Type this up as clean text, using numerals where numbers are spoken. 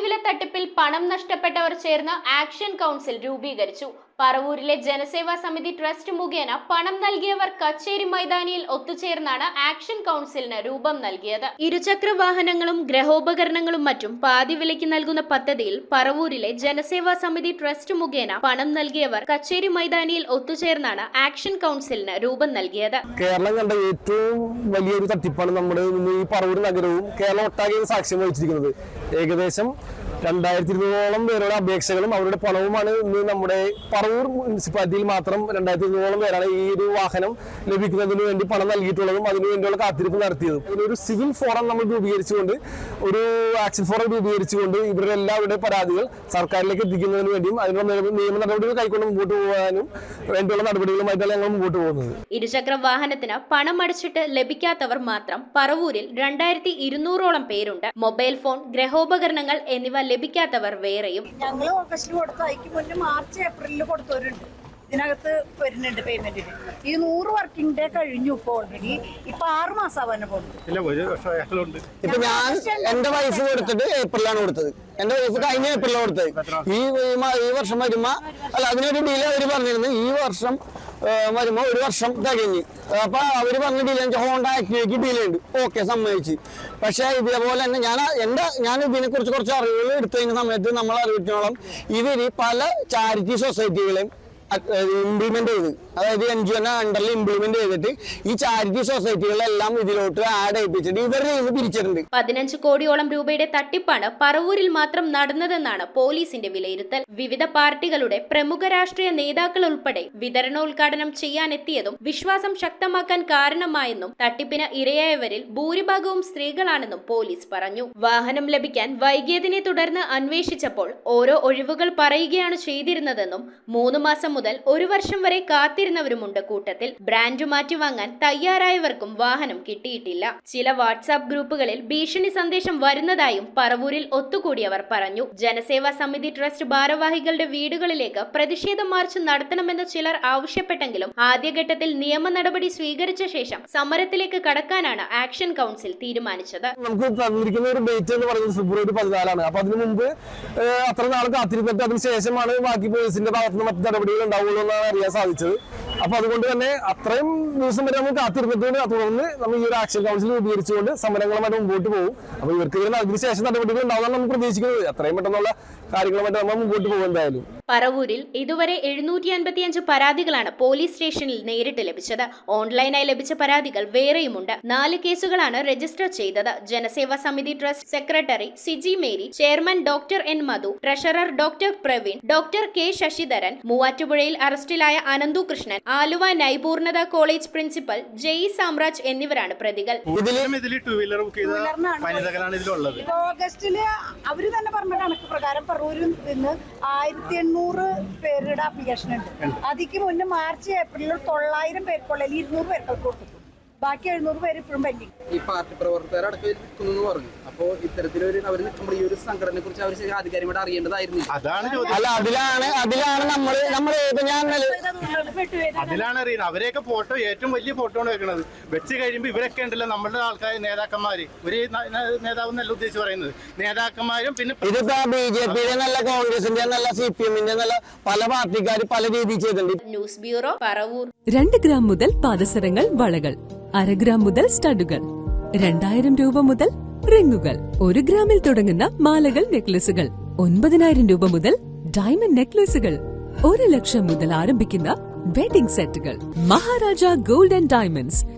സ്വർണ്ണവില തട്ടിപ്പിൽ പണം നഷ്ടപ്പെട്ടവർ ചേർന്ന് ആക്ഷൻ കൗൺസിൽ രൂപീകരിച്ചു. പറവൂരിലെ ജനസേവാ സമിതി ട്രസ്റ്റ് മുഖേന പണം നൽകിയവർ കച്ചേരി മൈതാനിയിൽ ഒത്തുചേർന്നാണ് ആക്ഷൻ കൗൺസിലിന് രൂപം നൽകിയത്. ഇരുചക്ര വാഹനങ്ങളും ഗ്രഹോപകരണങ്ങളും മറ്റും പാതി വിലയ്ക്ക് നൽകുന്ന പദ്ധതിയിൽ പറവൂരിലെ ജനസേവാ സമിതി ട്രസ്റ്റ് മുഖേന പണം നൽകിയവർ കച്ചേരി മൈതാനിയിൽ ഒത്തുചേർന്നാണ് ആക്ഷൻ കൗൺസിലിന് രൂപം നൽകിയത്. കേരളം കണ്ട ഏറ്റവും വലിയൊരു തട്ടിപ്പാണ് നമ്മുടെ ഈ പറവൂർ നഗരവും കേരളം ഒട്ടാകെ സാക്ഷ്യം വഹിച്ചിരിക്കുന്നത്. ഏകദേശം 2200ഓളം പേരുടെ അപേക്ഷകളും അവരുടെ പണവുമാണ് ഇന്ന് നമ്മുടെ പറവൂർ മുനിസിപ്പാലിറ്റിയിൽ മാത്രം 2200ഓളം പേരാണ് ഈ ഒരു വാഹനം ലഭിക്കുന്നതിന് വേണ്ടി പണം നൽകിയിട്ടുള്ളതും അതിനുവേണ്ടിയുള്ള കാത്തിരിപ്പ് നടത്തിയതും. ഇതിനൊരു സിവിൽ ഫോറം നമ്മൾ രൂപീകരിച്ചുകൊണ്ട്, ഒരു ആക്ഷൻ ഫോറം രൂപീകരിച്ചുകൊണ്ട് ഇവരുടെ എല്ലാവരുടെ പരാതികൾ സർക്കാരിലേക്ക് എത്തിക്കുന്നതിന് വേണ്ടിയും അതിനുള്ള നിയമ നടപടികൾ കൈക്കൊണ്ട് മുമ്പോട്ട് പോകാനും വേണ്ടിയുള്ള നടപടികളുമായിട്ടാണ് ഞങ്ങൾ മുമ്പോട്ട് പോകുന്നത്. ഇരുചക്ര വാഹനത്തിന് പണം അടച്ചിട്ട് ലഭിക്കാത്തവർ മാത്രം പറവൂരിൽ 2200ഓളം പേരുണ്ട്. മൊബൈൽ ഫോൺ, ഗ്രഹോപകരണങ്ങൾ എന്നിവ ലഭിക്കാത്തവർ വേറെയും. ഞങ്ങൾ ഓഗസ്റ്റിൽ കൊടുത്ത അതിക്ക് മുന്നേ മാർച്ച് ഏപ്രിലിൽ കൊടുത്തവരുണ്ട്. ഇതിനകത്ത് വരുന്നുണ്ട് പേയ്മെന്റിന്. ഈ 100 വർക്കിംഗ് ഡേ കഴിഞ്ഞു. ഇപ്പൊ ഓൾറെഡി ഇപ്പൊ 6 മാസം പോകുന്നു. ഇപ്പൊ ഞാൻ എന്റെ വൈഫ് കൊടുത്തിട്ട് ഏപ്രിലാണ് കൊടുത്തത്. എന്റെ വൈഫ് കഴിഞ്ഞ ഏപ്രിലാണ് കൊടുത്തത്. ഈ വർഷം വരുമ്പോ അല്ല, അതിനൊരു ഡിലേ അവര് പറഞ്ഞിരുന്നു. ഈ വർഷം വരുമ്പോ 1 വർഷം തികഞ്ഞ്. അപ്പൊ അവര് പറഞ്ഞ ഡിലേ ഹോണ്ട ആക്ടിവയ്ക്ക് ഡിലേ ഉണ്ട്. ഓക്കെ, സമ്മതിച്ച്. പക്ഷെ ഇതേപോലെ തന്നെ ഞാൻ ഇതിനെ കുറിച്ച് കുറച്ച് അറിവുകൾ എടുത്തതിന് സമയത്ത് നമ്മൾ അറിയിച്ചോളം ഇവര് പല ചാരിറ്റി സൊസൈറ്റികളെയും ഇംപ്ലിമെന്റ് ചെയ്ത്, അതായത് NGO അണ്ടറിൽ ഇംപ്ലിമെന്റ് ചെയ്തിട്ട് ഈ ചാരിറ്റി സൊസൈറ്റികളെല്ലാം ഇതിലോട്ട് ആഡ് ചെയ്യിപ്പിച്ചിട്ട് ഇവരുടെ പിരിച്ചിട്ടുണ്ട്. 15 കോടിയോളം രൂപയുടെ തട്ടിപ്പാണ് പറവൂരിൽ മാത്രം നടന്നതെന്നാണ് പോലീസിന്റെ വിലയിരുത്തൽ. വിവിധ പാർട്ടികളുടെ പ്രമുഖ രാഷ്ട്രീയ നേതാക്കൾ ഉൾപ്പെടെ വിതരണോദ്ഘാടനം ചെയ്യാനെത്തിയതും വിശ്വാസം ശക്തമാക്കാൻ കാരണമായെന്നും തട്ടിപ്പിന് ഇരയായവരിൽ ഭൂരിഭാഗവും സ്ത്രീകളാണെന്നും പോലീസ് പറഞ്ഞു. വാഹനം ലഭിക്കാൻ വൈകിയതിനെ തുടർന്ന് അന്വേഷിച്ചപ്പോൾ ഓരോ ഒഴിവുകൾ പറയുകയാണ് ചെയ്തിരുന്നതെന്നും 3 മാസം മുതൽ 1 വർഷം വരെ കാത്തിരുന്നവരുമുണ്ട് കൂട്ടത്തിൽ. ബ്രാൻഡ് മാറ്റി വാങ്ങാൻ തയ്യാറായവർക്കും വാഹനം കിട്ടിയിട്ടില്ല. ചില വാട്സാപ്പ് ഗ്രൂപ്പുകളിൽ ഭീഷണി സന്ദേശം വരുന്നതായും പറവൂരിൽ ഒത്തുകൂടിയവർ പറഞ്ഞു. ജനസേവാ സമിതി ട്രസ്റ്റ് ഭാരവാഹികളുടെ വീടുകളിലേക്ക് പ്രതിഷേധ മാർച്ച് നടത്തണമെന്ന് ചിലർ ആവശ്യപ്പെട്ടെങ്കിലും ആദ്യഘട്ടത്തിൽ നിയമ നടപടി സ്വീകരിച്ച ശേഷം സമരത്തിലേക്ക് കടക്കാനാണ് ആക്ഷൻ കൗൺസിൽ തീരുമാനിച്ചത്. നമുക്ക് തന്നിരിക്കുന്ന ഒരു ഡേറ്റ് എന്ന് പറയുന്നത് ഫെബ്രുവരി 14ആണ്. അപ്പൊ അതിനു മുമ്പ് അത്ര നാൾ കാത്തിരുന്നിട്ട് അതിനുശേഷമാണ് ബാക്കി പോലീസിന്റെ ഭാഗത്തുനിന്ന് മറ്റു നടപടികൾ ഉണ്ടാവുള്ളൂ എന്നാണ് അറിയാൻ സാധിച്ചത്. അപ്പൊ അതുകൊണ്ട് തന്നെ അത്രയും ദിവസം വരെ നമ്മൾ കാത്തിരുന്നിട്ട് തുടർന്ന് നമ്മൾ ഈ ഒരു ആക്ഷൻ കൗൺസിൽ രൂപീകരിച്ചുകൊണ്ട് സമരങ്ങളുമായിട്ട് മുമ്പോട്ട് പോകും. അപ്പൊ ഇവർക്ക് അതിനുശേഷം നടപടികൾ ഉണ്ടാവുന്നതാണ് നമ്മൾ പ്രതീക്ഷിക്കുന്നത്. എത്രയും പെട്ടെന്നുള്ള കാര്യങ്ങളുമായിട്ട് നമ്മൾ മുമ്പോട്ട് പോകും. എന്തായാലും പറവൂരിൽ ഇതുവരെ 755 പരാതികളാണ് പോലീസ് സ്റ്റേഷനിൽ നേരിട്ട് ലഭിച്ചത്. ഓൺലൈനായി ലഭിച്ച പരാതികൾ വേറെയുമുണ്ട്. 4 കേസുകളാണ് രജിസ്റ്റർ ചെയ്തത്. Janaseva Samithi trust secretary Siji Mary, chairman doctor N Madhu, treasurer doctor Praveen, doctor K Sasidharan, മൂവാറ്റുപുഴയിൽ അറസ്റ്റിലായ അനന്തു കൃഷ്ണൻ, ആലുവ നൈപൂർണത കോളേജ് പ്രിൻസിപ്പൽ ജെയ് സാമ്രാജ് എന്നിവരാണ് പ്രതികൾ. ഓഗസ്റ്റില് അവര് തന്നെ പറഞ്ഞ കണക്ക് പ്രകാരം പറവൂരിൽ നിന്ന് 1800 പേരുടെ ആപ്ലിക്കേഷൻ ഉണ്ട്. അതിക്ക് മുന്നേ മാർച്ച് ഏപ്രിലിൽ 900 പേർക്കുള്ള 200 പേർക്ക് കൊടുത്തു. ബാക്കി 700 പേര് ഇപ്പോഴും പെൻഡിങ്. ഈ പാർട്ടി പ്രവർത്തകരടക്കം നിൽക്കുന്നു പറഞ്ഞു. അപ്പൊ ഇത്തരത്തിലൊരു അവർ നിൽക്കുമ്പോൾ ഈ ഒരു സംഘടനയെ കുറിച്ച് അവർ ആധികാരികമായിട്ട് അറിയേണ്ടതായിരുന്നു. അതിലാണ് അറിയുന്നത്. അവരെയൊക്കെ ഫോട്ടോ ഏറ്റവും വലിയ ഫോട്ടോ ആണ് വെക്കുന്നത്. വെച്ച് കഴിയുമ്പോൾ ഇവരൊക്കെ ഉണ്ടല്ലോ നമ്മളുടെ ആൾക്കാർ, നേതാക്കന്മാര്, ഒരു നേതാവ് എന്നല്ല ഉദ്ദേശിച്ച് പറയുന്നത്, നേതാക്കന്മാരും പിന്നെ ഇതിപ്പോ BJP നല്ല, കോൺഗ്രസിന്റെ നല്ല, CPM-ന്റെ നല്ല പല പാർട്ടിക്കാർ പല രീതിയിൽ ചെയ്തിട്ടുണ്ട്. News bureau, Paravur. 2 ഗ്രാം മുതൽ പാദസരങ്ങൾ, വളകൾ, 1/2 ഗ്രാം മുതൽ സ്റ്റഡുകൾ, 2000 രൂപ മുതൽ റിങ്ങുകൾ, 1 ഗ്രാമിൽ തുടങ്ങുന്ന മാലകൾ, നെക്ലസുകൾ, 9000 രൂപ മുതൽ ഡയമണ്ട് നെക്ലസുകൾ, 1 ലക്ഷം മുതൽ ആരംഭിക്കുന്ന വെഡിംഗ് സെറ്റുകൾ. Maharaja gold and diamonds,